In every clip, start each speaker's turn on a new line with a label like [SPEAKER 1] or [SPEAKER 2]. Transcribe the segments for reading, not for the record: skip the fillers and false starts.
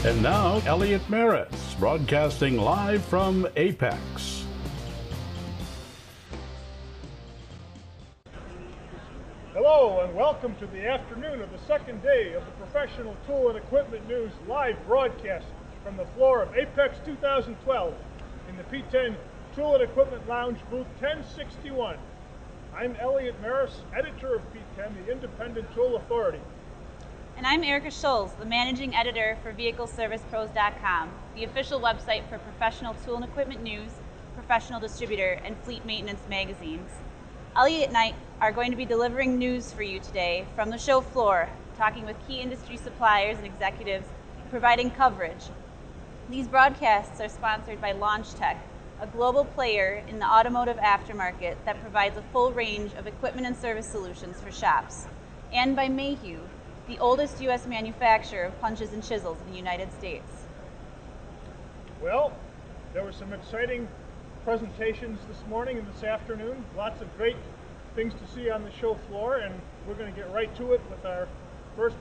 [SPEAKER 1] And now, Elliot Maras, broadcasting live from AAPEX.
[SPEAKER 2] Hello and welcome to the afternoon of the second day of the Professional Tool and Equipment News live broadcast from the floor of AAPEX 2012 in the PTEN Tool and Equipment Lounge booth 1061. I'm Elliot Maras, editor of PTEN, the independent tool authority.
[SPEAKER 3] And I'm Erica Schulz, the managing editor for VehicleServicePros.com, the official website for Professional Tool and Equipment News, Professional Distributor, and Fleet Maintenance magazines. Elliot and I are going to be delivering news for you today from the show floor, talking with key industry suppliers and executives, providing coverage. These broadcasts are sponsored by LaunchTech, a global player in the automotive aftermarket that provides a full range of equipment and service solutions for shops, and by Mayhew, the oldest U.S. manufacturer of punches and chisels in the United States.
[SPEAKER 2] Well, there were some exciting presentations this morning and this afternoon. Lots of great things to see on the show floor, and we're going to get right to it with our first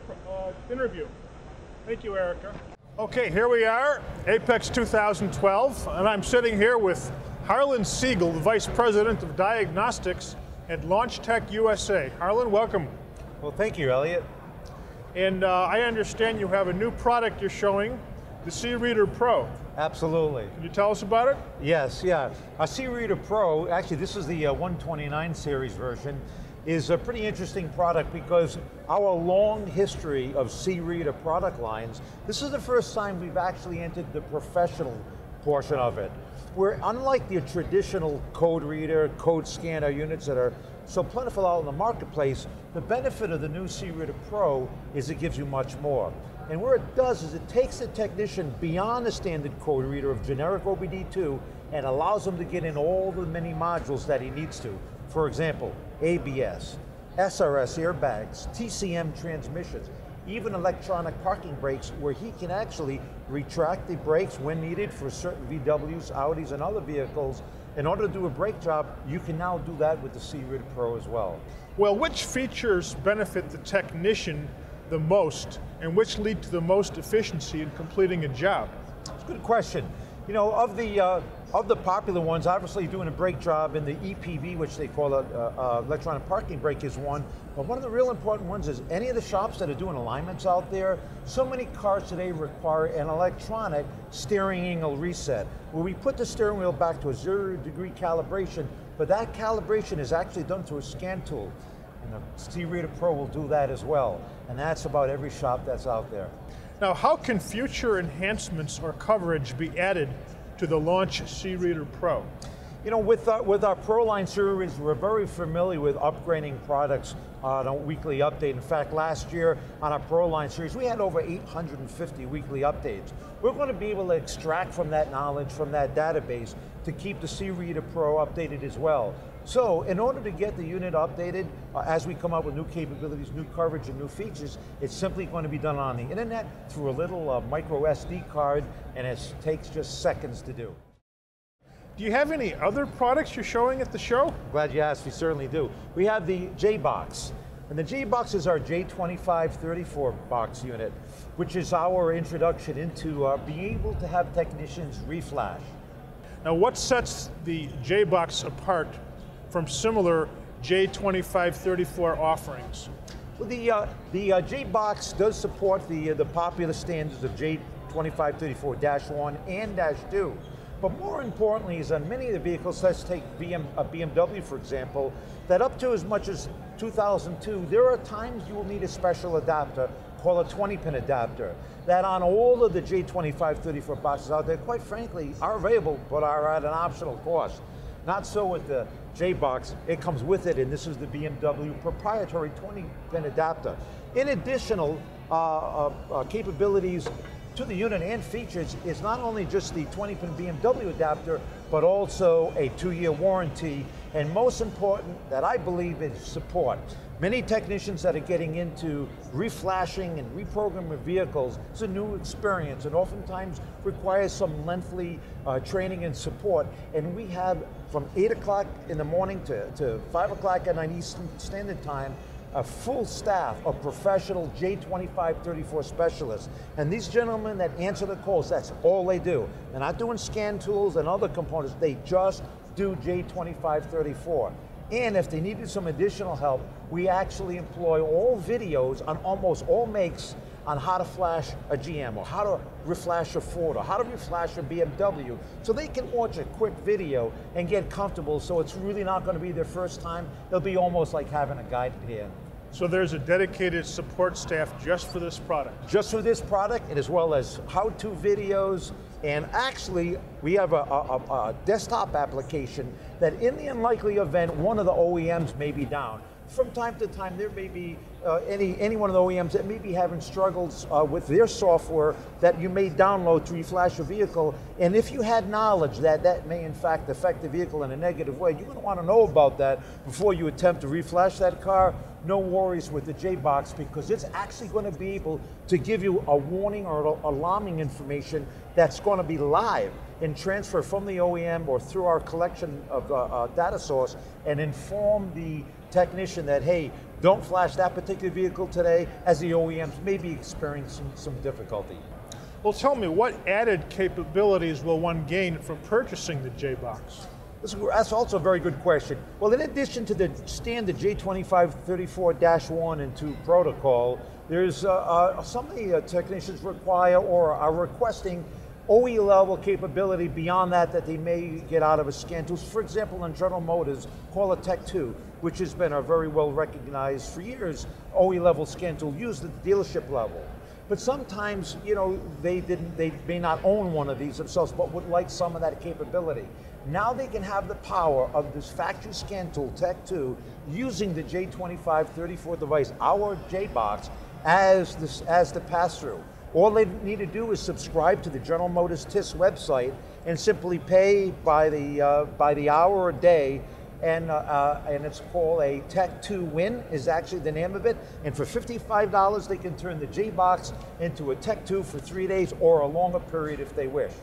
[SPEAKER 2] interview. Thank you, Erica. Okay, here we are, AAPEX 2012, and I'm sitting here with Harlan Siegel, the Vice President of Diagnostics at LaunchTech USA. Harlan, welcome.
[SPEAKER 4] Well, thank you, Elliot.
[SPEAKER 2] And I understand you have a new product you're showing, the C-Reader Pro.
[SPEAKER 4] Absolutely.
[SPEAKER 2] Can you tell us about it?
[SPEAKER 4] Yes, yeah. Our C-Reader Pro, actually this is the 129 series version, is a pretty interesting product because our long history of C-Reader product lines, this is the first time we've actually entered the professional portion of it. Where unlike the traditional code reader, code scanner units that are so plentiful out in the marketplace, the benefit of the new C-Reader Pro is it gives you much more. And where it does is it takes the technician beyond the standard code reader of generic OBD2 and allows him to get in all the many modules that he needs to. For example, ABS, SRS airbags, TCM transmissions, even electronic parking brakes where he can actually retract the brakes when needed for certain VWs, Audis, and other vehicles. In order to do a brake job, you can now do that with the C-Reader Pro as well.
[SPEAKER 2] Well, which features benefit the technician the most, and which lead to the most efficiency in completing a job?
[SPEAKER 4] It's a good question. You know, of the popular ones, obviously doing a brake job in the EPV, which they call electronic parking brake, is one. But one of the real important ones is any of the shops that are doing alignments out there, so many cars today require an electronic steering angle reset, where we put the steering wheel back to a 0-degree calibration, but that calibration is actually done through a scan tool. And the C-Reader Pro will do that as well. And that's about every shop that's out there.
[SPEAKER 2] Now, how can future enhancements or coverage be added to the Launch C-Reader Pro?
[SPEAKER 4] You know, with our Pro line series, we're very familiar with upgrading products on a weekly update. In fact, last year on our Pro line series, we had over 850 weekly updates. We're going to be able to extract from that knowledge, from that database, to keep the C-Reader Pro updated as well. So, in order to get the unit updated, as we come up with new capabilities, new coverage, and new features, it's simply going to be done on the internet through a little micro SD card, and it takes just seconds to do.
[SPEAKER 2] Do you have any other products you're showing at the show?
[SPEAKER 4] Glad you asked, we certainly do. We have the JBox, and the JBox is our J2534 box unit, which is our introduction into being able to have technicians reflash.
[SPEAKER 2] Now, what sets the JBox apart from similar J2534 offerings?
[SPEAKER 4] Well, the JBox does support the popular standards of J2534-1 and -2. But more importantly is on many of the vehicles, let's take a BMW for example, that up to as much as 2002, there are times you will need a special adapter, called a 20-pin adapter, that on all of the J2534 boxes out there, quite frankly, are available, but are at an optional cost. Not so with the JBox, it comes with it, and this is the BMW proprietary 20-pin adapter. In additional capabilities to the unit and features is not only just the 20-pin BMW adapter, but also a 2-year warranty, and most important that I believe is support. Many technicians that are getting into reflashing and reprogramming vehicles, it's a new experience and oftentimes requires some lengthy training and support. And we have from 8 o'clock in the morning to 5 o'clock at night Eastern Standard Time, a full staff of professional J2534 specialists. And these gentlemen that answer the calls, that's all they do. They're not doing scan tools and other components, they just do J2534. And if they needed some additional help, we actually employ all videos on almost all makes on how to flash a GM, or how to reflash a Ford, or how to reflash a BMW, so they can watch a quick video and get comfortable, so it's really not going to be their first time. It'll be almost like having a guided hand.
[SPEAKER 2] So there's a dedicated support staff just for this product?
[SPEAKER 4] Just for this product, and as well as how-to videos, and actually, we have a desktop application that in the unlikely event one of the OEMs may be down, from time to time there may be any one of the OEMs that may be having struggles with their software that you may download to reflash a vehicle, and if you had knowledge that that may in fact affect the vehicle in a negative way, you're going to want to know about that before you attempt to reflash that car. No worries with the JBox, because it's actually going to be able to give you a warning or alarming information that's going to be live and transfer from the OEM or through our collection of data source, and inform the technician that, hey, don't flash that particular vehicle today, as the OEMs may be experiencing some difficulty.
[SPEAKER 2] Well, tell me, what added capabilities will one gain from purchasing the JBox?
[SPEAKER 4] That's also a very good question. Well, in addition to the standard J2534-1 and 2 protocol, there's some of the technicians require or are requesting OE level capability beyond that they may get out of a scan tool. For example, in General Motors, call it Tech 2, which has been a very well recognized for years OE level scan tool used at the dealership level. But sometimes, you know, they may not own one of these themselves, but would like some of that capability. Now they can have the power of this factory scan tool, Tech 2, using the J2534 device, our JBox, as the pass-through. All they need to do is subscribe to the General Motors TIS website and simply pay by the hour or day, and it's called a Tech 2 Win is actually the name of it. And for $55, they can turn the JBox into a Tech 2 for 3 days or a longer period if they wish.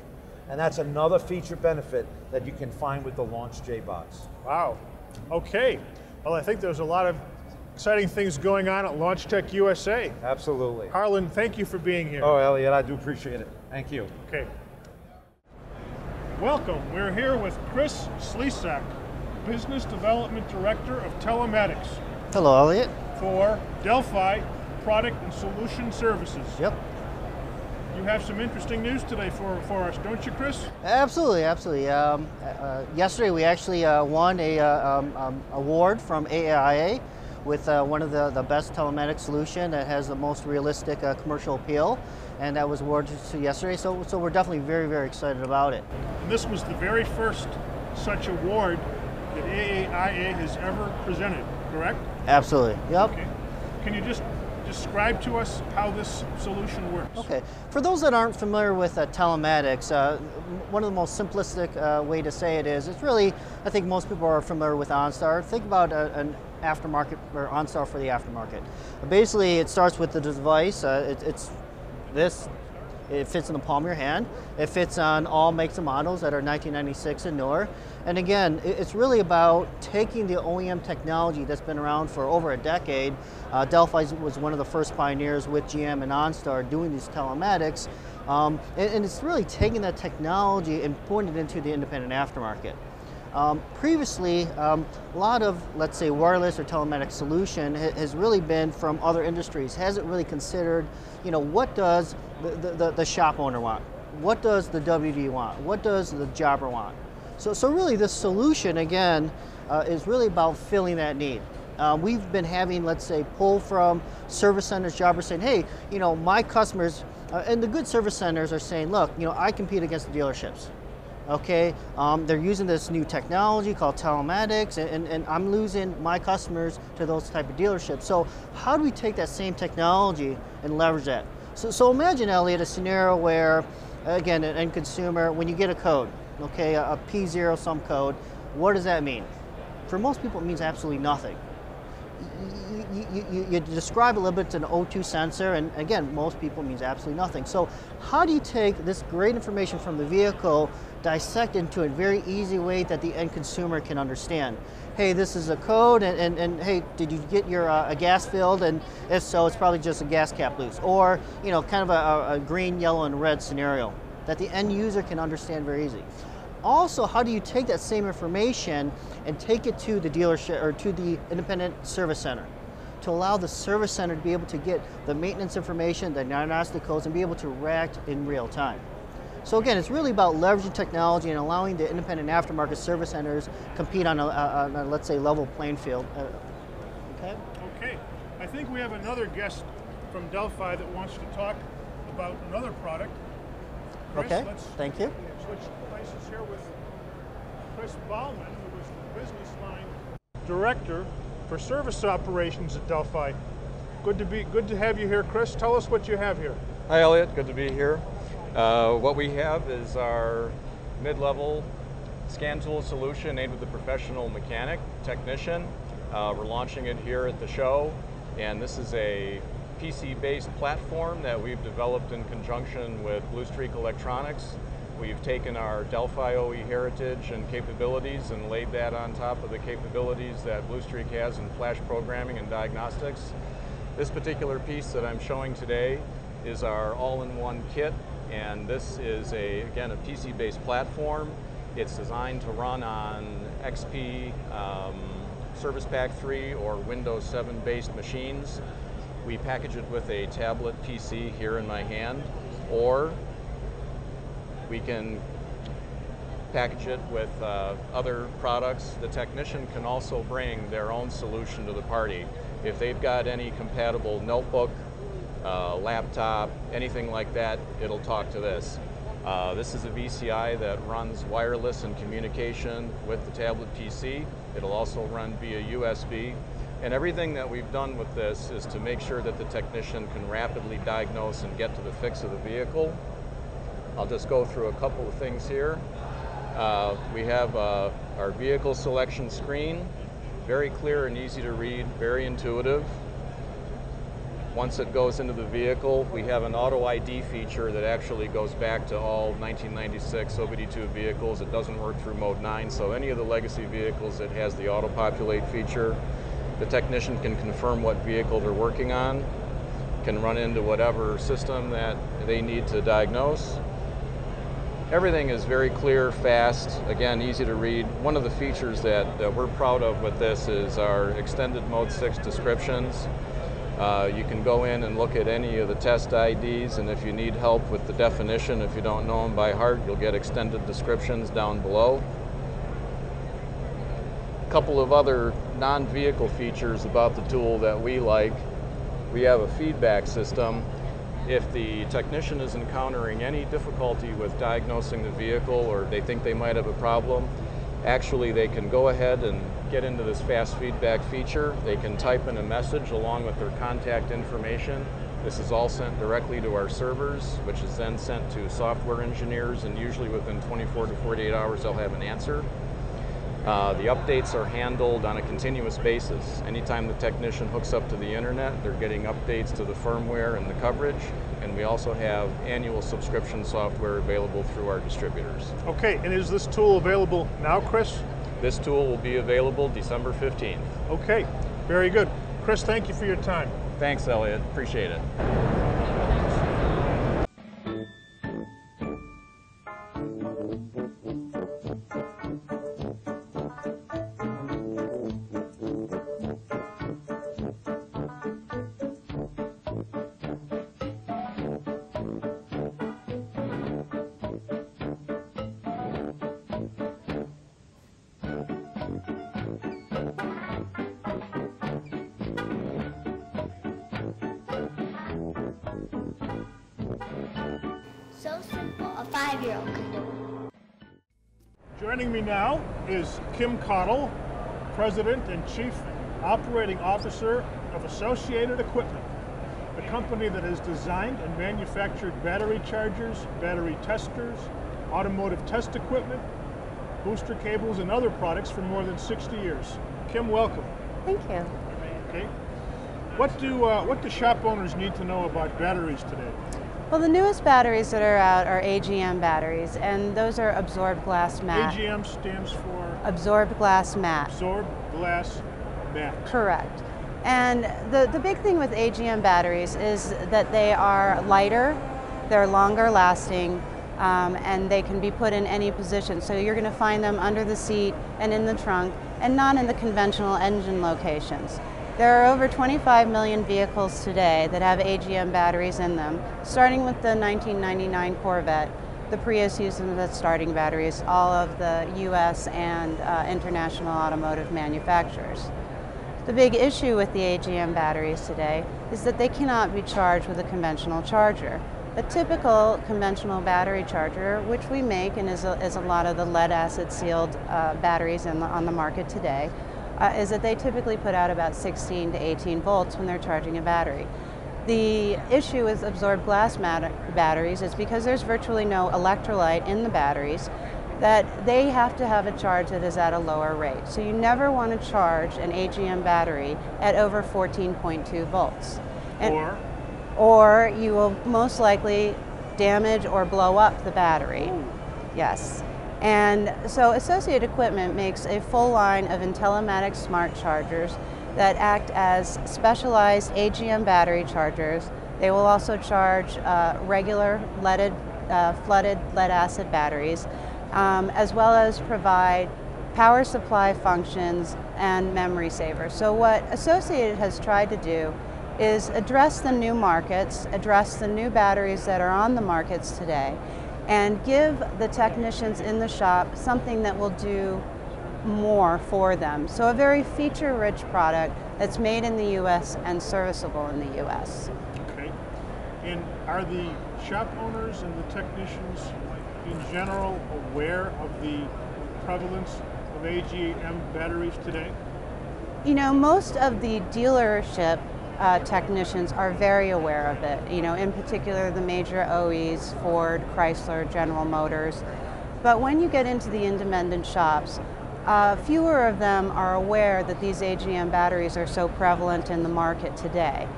[SPEAKER 4] And that's another feature benefit that you can find with the launch JBox.
[SPEAKER 2] Wow. Okay. Well, I think there's a lot of exciting things going on at Launch Tech USA.
[SPEAKER 4] Absolutely.
[SPEAKER 2] Harlan, thank you for being here.
[SPEAKER 4] Oh, Elliot, I do appreciate it. Thank you.
[SPEAKER 2] Okay. Welcome. We're here with Chris Slesak, Business Development Director of Telematics.
[SPEAKER 5] Hello, Elliot.
[SPEAKER 2] For Delphi Product and Solution Services.
[SPEAKER 5] Yep.
[SPEAKER 2] You have some interesting news today for us, don't you, Chris?
[SPEAKER 5] Absolutely, absolutely. Yesterday we actually won a award from AAPEX with one of the best telematics solution that has the most realistic commercial appeal, and that was awarded to yesterday. So we're definitely very, very excited about it.
[SPEAKER 2] And this was the very first such award that AAPEX has ever presented, correct?
[SPEAKER 5] Absolutely. Yep.
[SPEAKER 2] Okay. Can you just describe to us how this solution works?
[SPEAKER 5] Okay. For those that aren't familiar with telematics, one of the most simplistic way to say it is, it's really, I think most people are familiar with OnStar. Think about an aftermarket or OnStar for the aftermarket. Basically, it starts with the device. It's this. It fits in the palm of your hand. It fits on all makes and models that are 1996 and newer. And again, it's really about taking the OEM technology that's been around for over a decade. Delphi was one of the first pioneers with GM and OnStar doing these telematics. And it's really taking that technology and putting it into the independent aftermarket. Previously, a lot of, let's say, wireless or telematics solution has really been from other industries. Hasn't really considered, you know, what does the shop owner want? What does the WD want? What does the jobber want? So really this solution, again, is really about filling that need. We've been having, let's say, pull from service centers, jobbers saying, hey, you know, my customers, and the good service centers are saying, look, you know, I compete against the dealerships. Okay, they're using this new technology called telematics, and I'm losing my customers to those type of dealerships. So how do we take that same technology and leverage that? So imagine, Elliot, a scenario where, again, an end consumer, when you get a code, okay, a P0 some code, what does that mean? For most people, it means absolutely nothing. you describe a little bit, it's an O2 sensor, and again, most people means absolutely nothing. So how do you take this great information from the vehicle, dissect into a very easy way that the end consumer can understand? Hey, this is a code, and hey, did you get your a gas filled? And if so, it's probably just a gas cap loose. Or, you know, kind of a green, yellow, and red scenario that the end user can understand very easy. Also, how do you take that same information and take it to the dealership or to the independent service center to allow the service center to be able to get the maintenance information, the diagnostic codes, and be able to react in real time? So again, it's really about leveraging technology and allowing the independent aftermarket service centers compete on a let's say, level playing field. Okay?
[SPEAKER 2] Okay. I think we have another guest from Delphi that wants to talk about another product. Chris,
[SPEAKER 5] Okay, thank you.
[SPEAKER 2] Switch places here with Chris Bauman, who is the business line director for service operations at Delphi. Good to have you here, Chris. Tell us what you have here.
[SPEAKER 6] Hi, Elliot. Good to be here. What we have is our mid-level scan tool solution aimed with the professional mechanic, technician. We're launching it here at the show, and this is a PC-based platform that we've developed in conjunction with Blue Streak Electronics. We've taken our Delphi OE heritage and capabilities and laid that on top of the capabilities that Blue Streak has in flash programming and diagnostics. This particular piece that I'm showing today is our all-in-one kit, and this is again a PC-based platform. It's designed to run on XP Service Pack 3 or Windows 7 based machines. We package it with a tablet PC here in my hand, or we can package it with other products. The technician can also bring their own solution to the party. If they've got any compatible notebook, laptop, anything like that, it'll talk to this. This is a VCI that runs wireless and communication with the tablet PC. It'll also run via USB. And everything that we've done with this is to make sure that the technician can rapidly diagnose and get to the fix of the vehicle. I'll just go through a couple of things here. We have our vehicle selection screen, very clear and easy to read, very intuitive. Once it goes into the vehicle, we have an auto ID feature that actually goes back to all 1996 OBD2 vehicles. It doesn't work through mode 9, so any of the legacy vehicles that has the auto populate feature, the technician can confirm what vehicle they're working on, can run into whatever system that they need to diagnose. Everything is very clear, fast, again, easy to read. One of the features that we're proud of with this is our extended mode 6 descriptions. You can go in and look at any of the test IDs, and if you need help with the definition, if you don't know them by heart, you'll get extended descriptions down below. A couple of other non-vehicle features about the tool that we like. We have a feedback system. If the technician is encountering any difficulty with diagnosing the vehicle, or they think they might have a problem, actually they can go ahead and get into this fast feedback feature. They can type in a message along with their contact information. This is all sent directly to our servers, which is then sent to software engineers, and usually within 24 to 48 hours they'll have an answer. The updates are handled on a continuous basis. Anytime the technician hooks up to the internet, they're getting updates to the firmware and the coverage, and we also have annual subscription software available through our distributors.
[SPEAKER 2] Okay, and is this tool available now, Chris?
[SPEAKER 6] This tool will be available December 15th.
[SPEAKER 2] Okay, very good. Chris, thank you for your time.
[SPEAKER 6] Thanks, Elliot. Appreciate it.
[SPEAKER 7] So simple, a 5-year-old can do it.
[SPEAKER 2] Joining me now is Kim Cottle, President and Chief Operating Officer of Associated Equipment, the company that has designed and manufactured battery chargers, battery testers, automotive test equipment, booster cables, and other products for more than 60 years. Kim, welcome.
[SPEAKER 8] Thank you.
[SPEAKER 2] Okay. What do shop owners need to know about batteries today?
[SPEAKER 8] Well, the newest batteries that are out are AGM batteries, and those are absorbed glass mat.
[SPEAKER 2] AGM stands for?
[SPEAKER 8] Absorbed glass mat.
[SPEAKER 2] Absorbed glass mat.
[SPEAKER 8] Correct. And the big thing with AGM batteries is that they are lighter, they're longer lasting, and they can be put in any position. So you're going to find them under the seat and in the trunk, and not in the conventional engine locations. There are over 25 million vehicles today that have AGM batteries in them, starting with the 1999 Corvette. The Prius uses them as starting batteries, all of the US and international automotive manufacturers. The big issue with the AGM batteries today is that they cannot be charged with a conventional charger. A typical conventional battery charger, which we make and is a lot of the lead acid sealed batteries on the market today, is that they typically put out about 16 to 18 volts when they're charging a battery. The issue with absorbed glass batteries is because there's virtually no electrolyte in the batteries, that they have to have a charge that is at a lower rate. So you never want to charge an AGM battery at over 14.2 volts. Or you will most likely damage or blow up the battery. Yes. And so Associated Equipment makes a full line of Intellimatic smart chargers that act as specialized AGM battery chargers. They will also charge regular flooded lead acid batteries, as well as provide power supply functions and memory savers. So what Associated has tried to do is address the new markets, address the new batteries that are on the markets today, and give the technicians in the shop something that will do more for them. So a very feature-rich product that's made in the US and serviceable in the US.
[SPEAKER 2] Okay. And are the shop owners and the technicians in general aware of the prevalence of AGM batteries today?
[SPEAKER 8] You know, most of the dealership technicians are very aware of it, you know, in particular the major OEs, Ford, Chrysler, General Motors. But when you get into the independent shops, fewer of them are aware that these AGM batteries are so prevalent in the market today.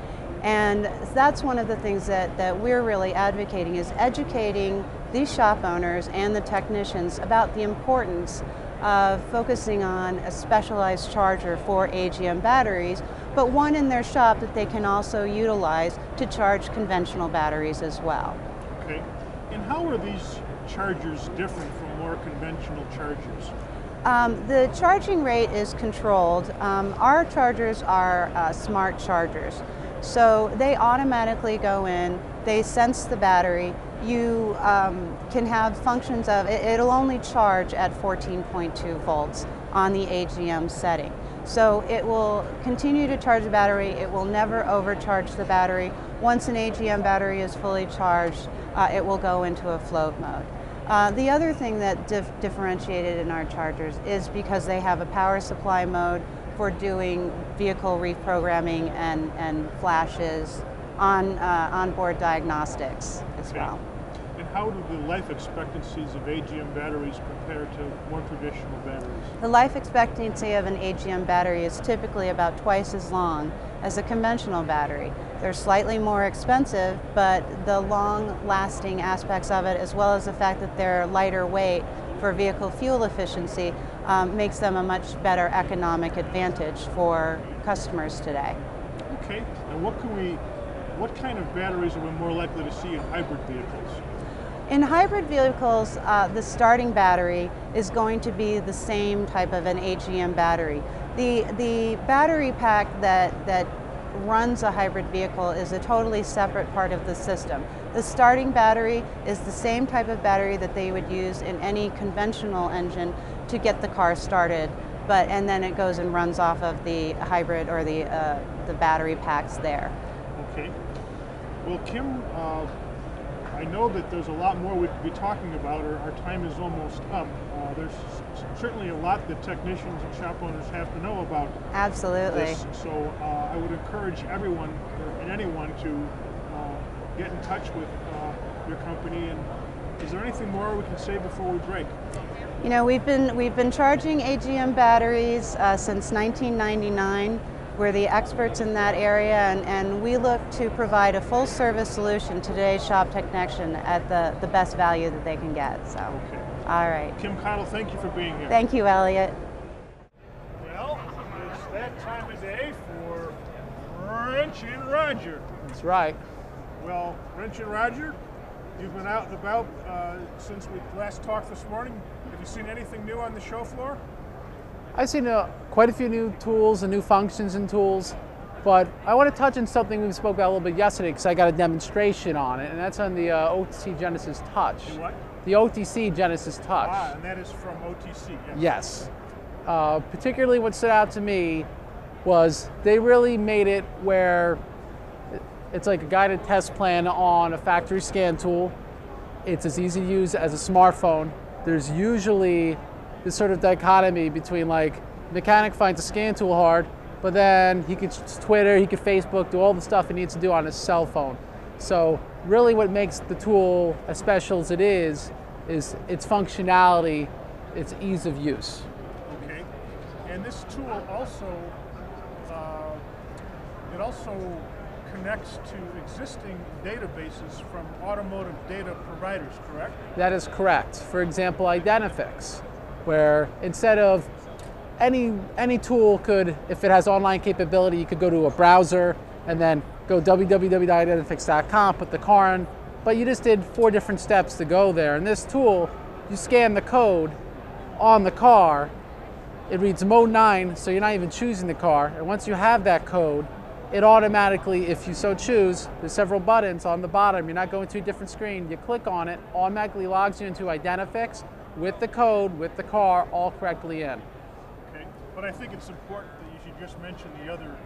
[SPEAKER 8] And that's one of the things that we're really advocating, is educating these shop owners and the technicians about the importance of focusing on a specialized charger for AGM batteries, but one in their shop that they can also utilize to charge conventional batteries as well.
[SPEAKER 2] Okay. And how are these chargers different from more conventional chargers?
[SPEAKER 8] The charging rate is controlled. Our chargers are smart chargers. So they automatically go in, they sense the battery. You can have functions of, it'll only charge at 14.2 volts on the AGM setting. So it will continue to charge the battery, it will never overcharge the battery. Once an AGM battery is fully charged, it will go into a float mode. The other thing that differentiated in our chargers is because they have a power supply mode for doing vehicle reprogramming and flashes, onboard diagnostics as well.
[SPEAKER 2] And how do the life expectancies of AGM batteries compare to more traditional batteries?
[SPEAKER 8] The life expectancy of an AGM battery is typically about twice as long as a conventional battery. They're slightly more expensive, but the long-lasting aspects of it, as well as the fact that they're lighter weight for vehicle fuel efficiency, makes them a much better economic advantage for customers today.
[SPEAKER 2] Okay, and what kind of batteries are we more likely to see in hybrid vehicles?
[SPEAKER 8] In hybrid vehicles, the starting battery is going to be the same type of an AGM battery. The battery pack that runs a hybrid vehicle is a totally separate part of the system. The starting battery is the same type of battery that they would use in any conventional engine to get the car started, and then it goes and runs off of the hybrid or the battery packs there.
[SPEAKER 2] Okay. Well, Kim, I know that there's a lot more we could be talking about. Our time is almost up. There's certainly a lot that technicians and shop owners have to know about.
[SPEAKER 8] Absolutely.
[SPEAKER 2] This. So I would encourage everyone and anyone to get in touch with your company. And is there anything more we can say before we break? You
[SPEAKER 8] know, we've been charging AGM batteries since 1999. We're the experts in that area, and we look to provide a full service solution to today's shop technician at the best value that they can get. So,
[SPEAKER 2] Okay.
[SPEAKER 8] All right.
[SPEAKER 2] Kim Cottle, thank you for being here.
[SPEAKER 8] Thank you, Elliot.
[SPEAKER 2] Well, it's that time of day for Wrench and Roger.
[SPEAKER 9] That's right.
[SPEAKER 2] Well, Wrench and Roger, you've been out and about since we last talked this morning. Have you seen anything new on the show floor?
[SPEAKER 9] I've seen quite a few new tools and new functions and tools, but I want to touch on something we spoke about a little bit yesterday because I got a demonstration on it, and that's on the OTC Genesis Touch.
[SPEAKER 2] The what?
[SPEAKER 9] The OTC Genesis Touch.
[SPEAKER 2] Ah, and that is from OTC, yes.
[SPEAKER 9] Yes. Particularly what stood out to me was they really made it where it's like a guided test plan on a factory scan tool. It's as easy to use as a smartphone. There's usually this sort of dichotomy between like mechanic finds a scan tool hard, but then he could Twitter, he could Facebook, do all the stuff he needs to do on his cell phone. So really what makes the tool as special as it is its functionality, its ease of use.
[SPEAKER 2] Okay. And this tool also, it also connects to existing databases from automotive data providers, correct?
[SPEAKER 9] That is correct. For example, Identifix, where instead of any tool could, if it has online capability, you could go to a browser and then go www.identifix.com, put the car in, but you just did 4 different steps to go there. And this tool, you scan the code on the car, it reads mode 9, so you're not even choosing the car, and once you have that code, it automatically, if you so choose, there's several buttons on the bottom, you're not going to a different screen, you click on it, automatically logs you into Identifix with the code, with the car, all correctly in.
[SPEAKER 2] Okay, but I think it's important that you should just mention the other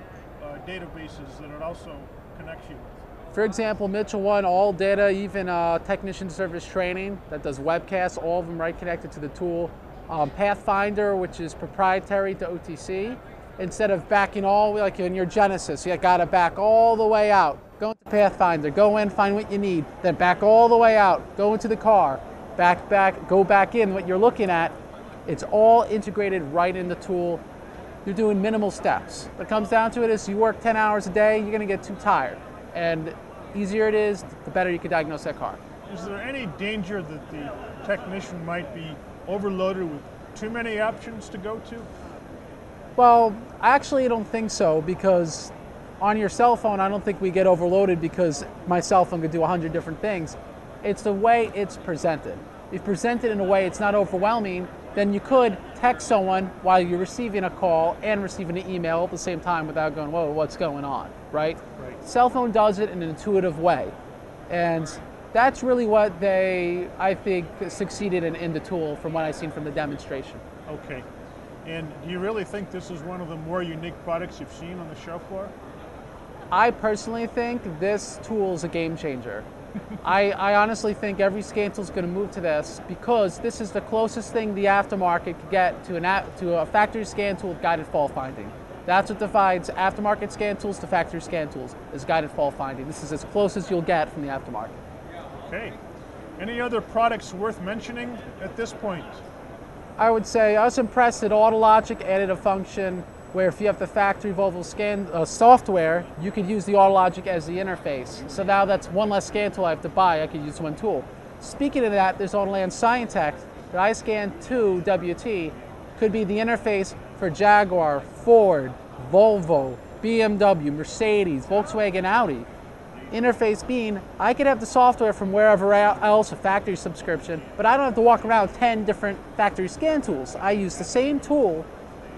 [SPEAKER 2] databases that it also connects you with.
[SPEAKER 9] For example, Mitchell One, all data, even technician service training that does webcasts, all of them right connected to the tool. Pathfinder, which is proprietary to OTC. Instead of backing all, like in your Genesis, you got to back all the way out. Go into Pathfinder, go in, find what you need, then back all the way out, go into the car, back, go back in what you're looking at. It's all integrated right in the tool. You're doing minimal steps. What comes down to it is you work 10 hours a day, you're going to get too tired. And the easier it is, the better you can diagnose that car.
[SPEAKER 2] Is there any danger that the technician might be overloaded with too many options to go to?
[SPEAKER 9] Well, I actually don't think so, because on your cell phone, I don't think we get overloaded because my cell phone could do 100 different things. It's the way it's presented. If you present it in a way it's not overwhelming, then you could text someone while you're receiving a call and receiving an email at the same time without going, whoa, what's going on, right? Right. Cell phone does it in an intuitive way. And that's really what they, I think, succeeded in the tool from what I've seen from the demonstration.
[SPEAKER 2] Okay. And do you really think this is one of the more unique products you've seen on the show floor?
[SPEAKER 9] I personally think this tool is a game changer. I honestly think every scan tool is going to move to this because this is the closest thing the aftermarket could get to a factory scan tool with guided fault finding. That's what divides aftermarket scan tools to factory scan tools, is guided fault finding. This is as close as you'll get from the aftermarket.
[SPEAKER 2] Okay. Any other products worth mentioning at this point?
[SPEAKER 9] I would say I was impressed that AutoLogic added a function where if you have the factory Volvo scan software, you could use the AutoLogic as the interface. So now that's one less scan tool I have to buy, I could use one tool. Speaking of that, there's Autoland Scientech, the iScan 2 WT could be the interface for Jaguar, Ford, Volvo, BMW, Mercedes, Volkswagen, Audi. Interface being, I could have the software from wherever else, a factory subscription, but I don't have to walk around 10 different factory scan tools. I use the same tool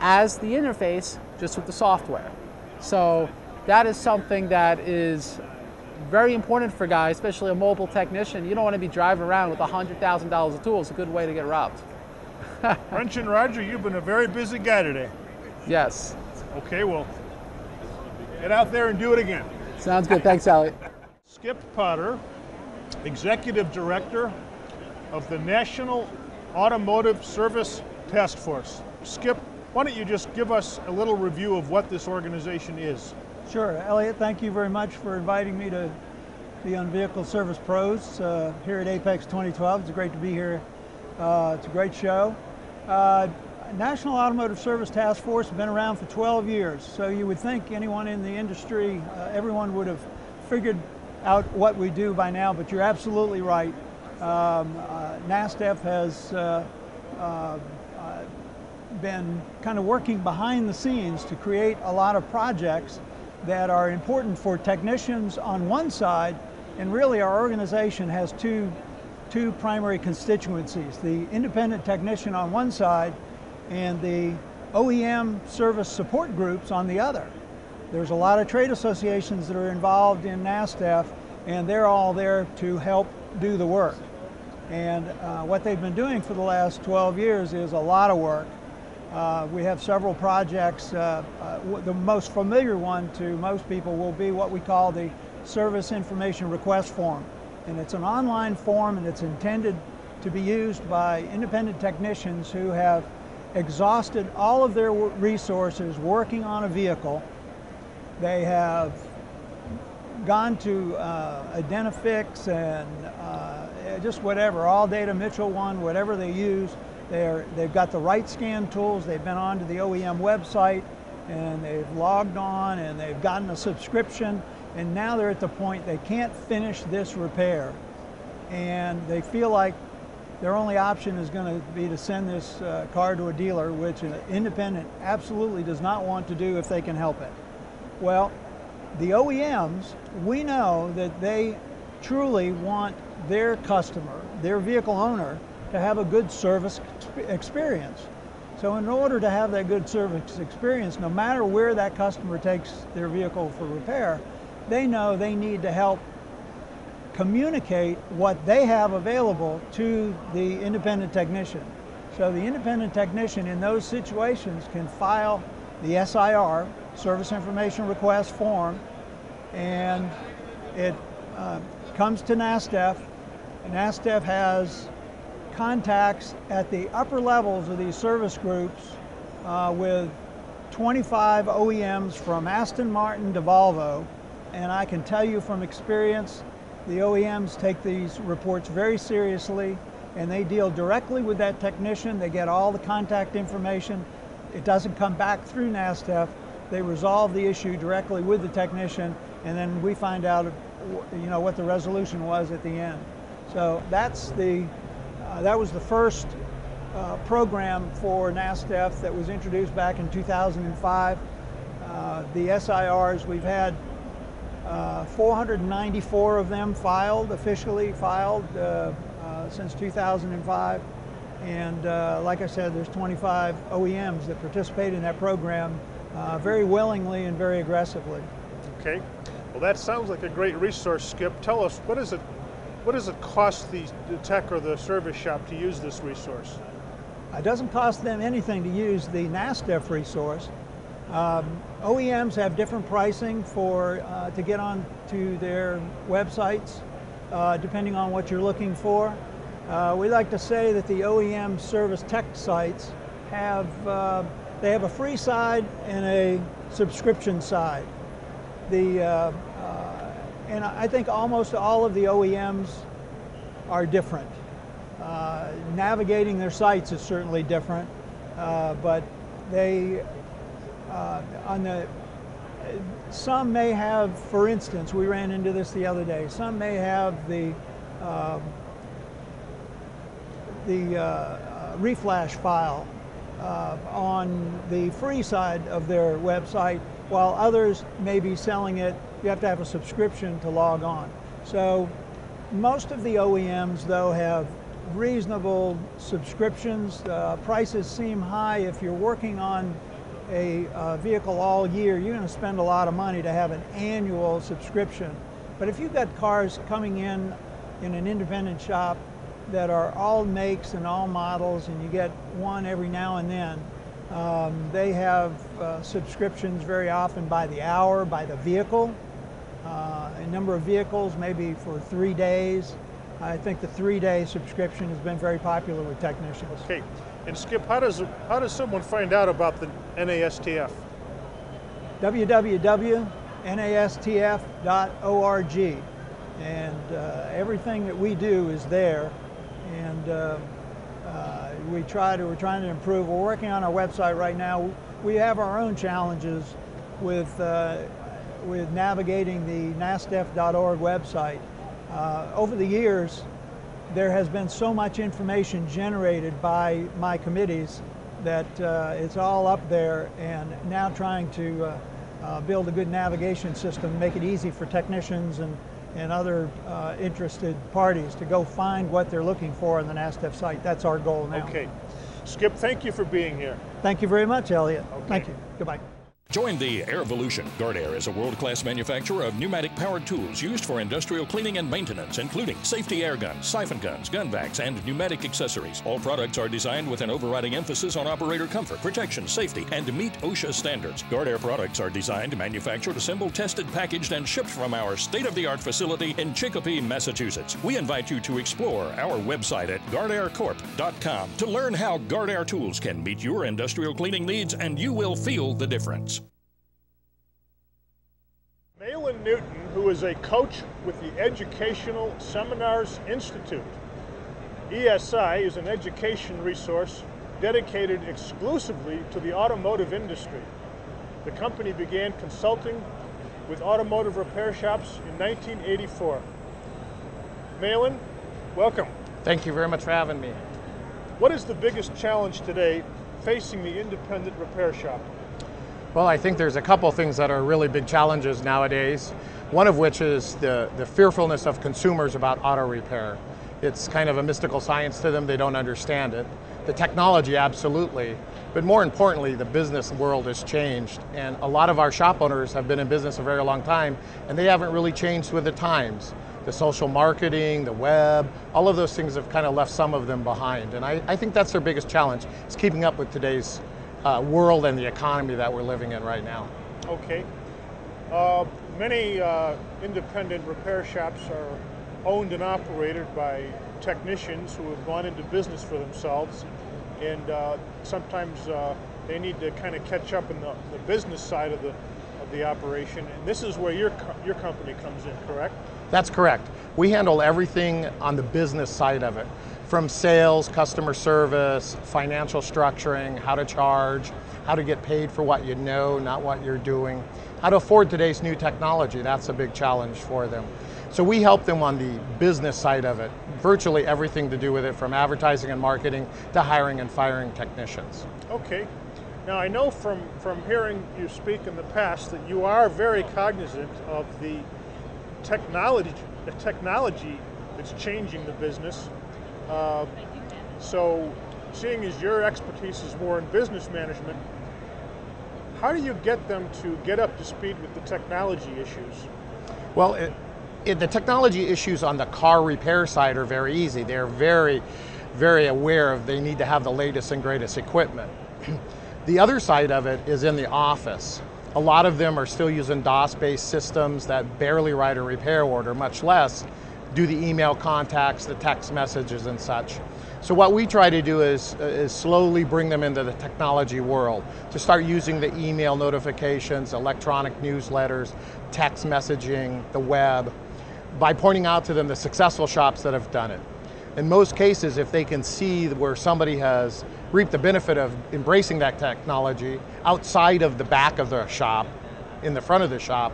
[SPEAKER 9] as the interface, just with the software. So that is something that is very important for guys, especially a mobile technician. You don't want to be driving around with $100,000 of tools. A good way to get robbed.
[SPEAKER 2] Wrench and Roger, you've been a very busy guy today.
[SPEAKER 9] Yes.
[SPEAKER 2] Okay, well, get out there and do it again.
[SPEAKER 9] Sounds good. Thanks, Elliot.
[SPEAKER 2] Skip Potter, Executive Director of the National Automotive Service Task Force. Skip, why don't you just give us a little review of what this organization is?
[SPEAKER 10] Sure. Elliot, thank you very much for inviting me to be on Vehicle Service Pros here at AAPEX 2012. It's great to be here. It's a great show. National Automotive Service Task Force has been around for 12 years, so you would think anyone in the industry, everyone would have figured out what we do by now, but you're absolutely right. NASTF has been kind of working behind the scenes to create a lot of projects that are important for technicians on one side, and really our organization has two primary constituencies, the independent technician on one side and the OEM service support groups on the other. There's a lot of trade associations that are involved in NASTF, and they're all there to help do the work. And what they've been doing for the last 12 years is a lot of work. We have several projects. The most familiar one to most people will be what we call the Service Information Request Form. And it's an online form, and it's intended to be used by independent technicians who have exhausted all of their resources working on a vehicle. They have gone to Identifix and just whatever, All Data Mitchell one, whatever they use. They've got the right scan tools, they've been onto the OEM website, and they've logged on, and they've gotten a subscription, and now they're at the point they can't finish this repair. And they feel like their only option is going to be to send this car to a dealer, which an independent absolutely does not want to do if they can help it. Well, the OEMs, we know that they truly want their customer, their vehicle owner, to have a good service experience. So in order to have that good service experience, no matter where that customer takes their vehicle for repair, they know they need to help communicate what they have available to the independent technician. So the independent technician in those situations can file the SIR, Service Information Request Form, and it comes to NASTF. NASTF has contacts at the upper levels of these service groups with 25 OEMs from Aston Martin to Volvo, and I can tell you from experience, the OEMs take these reports very seriously, and they deal directly with that technician. They get all the contact information. It doesn't come back through NASTF. They resolve the issue directly with the technician, and then we find out, what the resolution was at the end. So that's that was the first program for NASTF that was introduced back in 2005. The SIRs, we've had 494 of them officially filed since 2005. And like I said, there's 25 OEMs that participate in that program very willingly and very aggressively.
[SPEAKER 2] Okay, well that sounds like a great resource, Skip. Tell us, what does it cost the tech or the service shop to use this resource?
[SPEAKER 10] It doesn't cost them anything to use the NASTF resource. OEMs have different pricing to get on to their websites, depending on what you're looking for. We like to say that the OEM service tech sites have a free side and a subscription side. And I think almost all of the OEMs are different. Navigating their sites is certainly different, but some may have, for instance, we ran into this the other day, some may have the reflash file on the free side of their website, while others may be selling it. You have to have a subscription to log on. So most of the OEMs, though, have reasonable subscriptions. Prices seem high. If you're working on a vehicle all year, you're going to spend a lot of money to have an annual subscription. But if you've got cars coming in an independent shop that are all makes and all models, and you get one every now and then, they have subscriptions very often by the hour, by the vehicle. A number of vehicles, maybe for 3 days. I think the 3-day subscription has been very popular with technicians.
[SPEAKER 2] Okay, and Skip, how does someone find out about the NASTF?
[SPEAKER 10] www.nastf.org, and everything that we do is there. And we're trying to improve. We're working on our website right now. We have our own challenges with navigating the NASDEF.org website. Over the years, there has been so much information generated by my committees that it's all up there, and now trying to build a good navigation system, make it easy for technicians and other interested parties to go find what they're looking for on the NASDEF site. That's our goal now.
[SPEAKER 2] Okay. Skip, thank you for being here.
[SPEAKER 10] Thank you very much, Elliot.
[SPEAKER 2] Okay.
[SPEAKER 10] Thank you. Goodbye.
[SPEAKER 11] Join the Airvolution. Guardair is a world-class manufacturer of pneumatic-powered tools used for industrial cleaning and maintenance, including safety air guns, siphon guns, gun vacs, and pneumatic accessories. All products are designed with an overriding emphasis on operator comfort, protection, safety, and meet OSHA standards. Guardair products are designed, manufactured, assembled, tested, packaged, and shipped from our state-of-the-art facility in Chicopee, Massachusetts. We invite you to explore our website at guardaircorp.com to learn how Guardair tools can meet your industrial cleaning needs, and you will feel the difference.
[SPEAKER 2] Malin Newton, who is a coach with the Educational Seminars Institute. ESI is an education resource dedicated exclusively to the automotive industry. The company began consulting with automotive repair shops in 1984. Malin, welcome.
[SPEAKER 12] Thank you very much for having me.
[SPEAKER 2] What is the biggest challenge today facing the independent repair shop?
[SPEAKER 12] Well, I think there's a couple things that are really big challenges nowadays. One of which is the fearfulness of consumers about auto repair. It's kind of a mystical science to them, they don't understand it. The technology, absolutely, but more importantly, the business world has changed, and a lot of our shop owners have been in business a very long time, and they haven't really changed with the times. The social marketing, the web, all of those things have kind of left some of them behind, and I think that's their biggest challenge, is keeping up with today's world and the economy that we're living in right now.
[SPEAKER 2] Okay. Many independent repair shops are owned and operated by technicians who have gone into business for themselves, and sometimes they need to kind of catch up in the business side of the operation, and this is where your company comes in, correct?
[SPEAKER 12] That's correct. We handle everything on the business side of it, from sales, customer service, financial structuring, how to charge, how to get paid for what you know, not what you're doing, how to afford today's new technology. That's a big challenge for them. So we help them on the business side of it, virtually everything to do with it, from advertising and marketing to hiring and firing technicians.
[SPEAKER 2] Okay. Now I know from hearing you speak in the past that you are very cognizant of the technology that's changing the business. So seeing as your expertise is more in business management, how do you get them to get up to speed with the technology issues?
[SPEAKER 12] Well, the technology issues on the car repair side are very easy. They're very, very aware of they need to have the latest and greatest equipment. The other side of it is in the office. A lot of them are still using DOS-based systems that barely write a repair order, much less do the email contacts, the text messages and such. So what we try to do is slowly bring them into the technology world, to start using the email notifications, electronic newsletters, text messaging, the web, by pointing out to them the successful shops that have done it. In most cases, if they can see where somebody has reaped the benefit of embracing that technology outside of the back of the shop, in the front of the shop,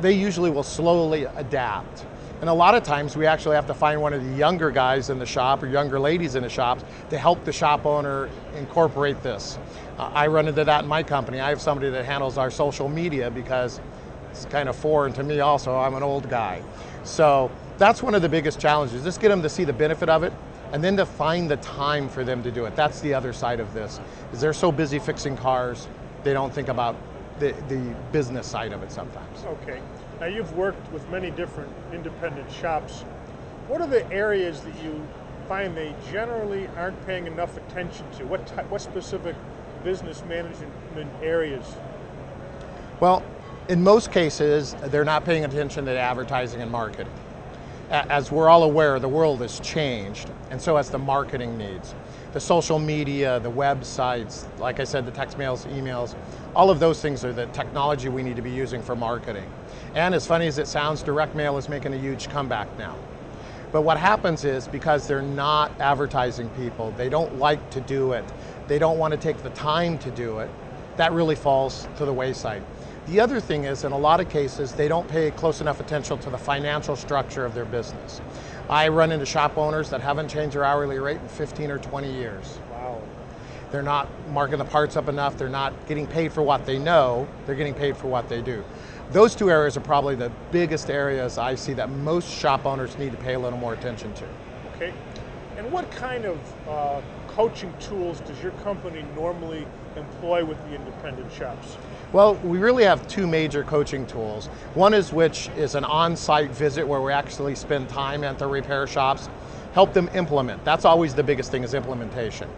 [SPEAKER 12] they usually will slowly adapt. And a lot of times we actually have to find one of the younger guys in the shop or younger ladies in the shops to help the shop owner incorporate this. I run into that in my company. I have somebody that handles our social media because it's kind of foreign to me also. I'm an old guy. So that's one of the biggest challenges, just get them to see the benefit of it and then to find the time for them to do it. That's the other side of this, is they're so busy fixing cars, they don't think about the business side of it sometimes.
[SPEAKER 2] Okay. Now you've worked with many different independent shops. What are the areas that you find they generally aren't paying enough attention to? What specific business management areas?
[SPEAKER 12] Well, in most cases, they're not paying attention to advertising and marketing. As we're all aware, the world has changed, and so has the marketing needs. The social media, the websites, like I said, the text mails, emails, all of those things are the technology we need to be using for marketing. And as funny as it sounds, direct mail is making a huge comeback now. But what happens is, because they're not advertising people, they don't like to do it, they don't want to take the time to do it, that really falls to the wayside. The other thing is, in a lot of cases, they don't pay close enough attention to the financial structure of their business. I run into shop owners that haven't changed their hourly rate in 15 or 20 years.
[SPEAKER 2] Wow.
[SPEAKER 12] They're not marking the parts up enough, they're not getting paid for what they know, they're getting paid for what they do. Those two areas are probably the biggest areas I see that most shop owners need to pay a little more attention to.
[SPEAKER 2] Okay. And what kind of coaching tools does your company normally employ with the independent shops?
[SPEAKER 12] Well, we really have two major coaching tools. One is which is an on-site visit where we actually spend time at the repair shops, help them implement. That's always the biggest thing, is implementation.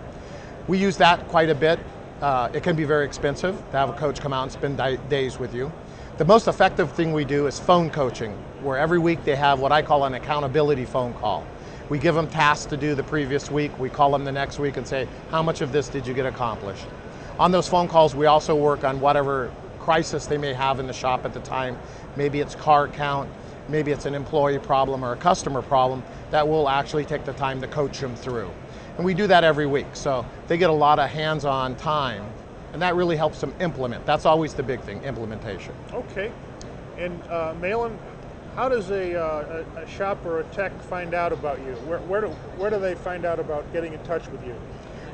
[SPEAKER 12] We use that quite a bit. It can be very expensive to have a coach come out and spend days with you. The most effective thing we do is phone coaching, where every week they have what I call an accountability phone call. We give them tasks to do the previous week, we call them the next week and say, how much of this did you get accomplished? On those phone calls, we also work on whatever crisis they may have in the shop at the time. Maybe it's car count, maybe it's an employee problem or a customer problem that we'll actually take the time to coach them through. And we do that every week, so they get a lot of hands-on time, and that really helps them implement. That's always the big thing, implementation.
[SPEAKER 2] Okay. And Malin, how does a shop or a tech find out about you? Where do they find out about getting in touch with you?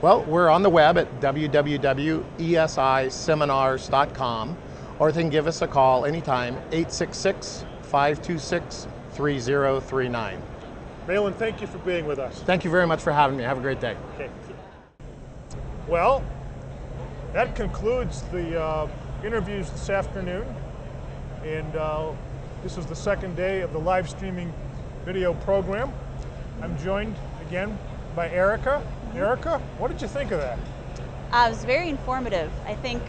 [SPEAKER 12] Well, we're on the web at www.esiseminars.com, or they can give us a call anytime, 866-526-3039.
[SPEAKER 2] Malin, thank you for being with us.
[SPEAKER 12] Thank you very much for having me. Have a great day.
[SPEAKER 2] Okay. Well, that concludes the interviews this afternoon, and this is the second day of the live streaming video program. I'm joined again by Erica. Erica, what did you think of that?
[SPEAKER 3] It was very informative. I think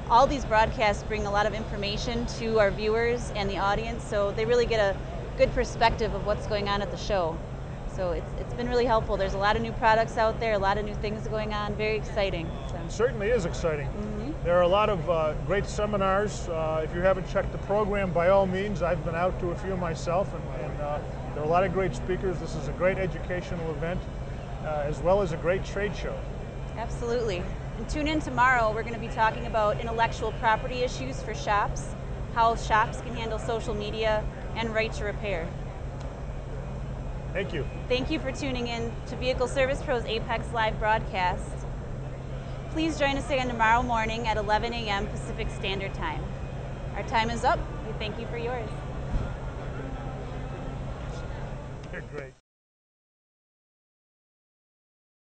[SPEAKER 3] all these broadcasts bring a lot of information to our viewers and the audience, so they really get a good perspective of what's going on at the show. So it's been really helpful. There's a lot of new products out there, a lot of new things going on, very exciting. So.
[SPEAKER 2] It certainly is exciting. There are a lot of great seminars. If you haven't checked the program, by all means, I've been out to a few myself, and there are a lot of great speakers. This is a great educational event, as well as a great trade show.
[SPEAKER 3] Absolutely. And tune in tomorrow. We're going to be talking about intellectual property issues for shops, how shops can handle social media, and right to repair.
[SPEAKER 2] Thank you.
[SPEAKER 3] Thank you for tuning in to Vehicle Service Pro's AAPEX live broadcast. Please join us again tomorrow morning at 11 a.m. Pacific Standard Time. Our time is up. We thank you for yours.
[SPEAKER 2] You're great.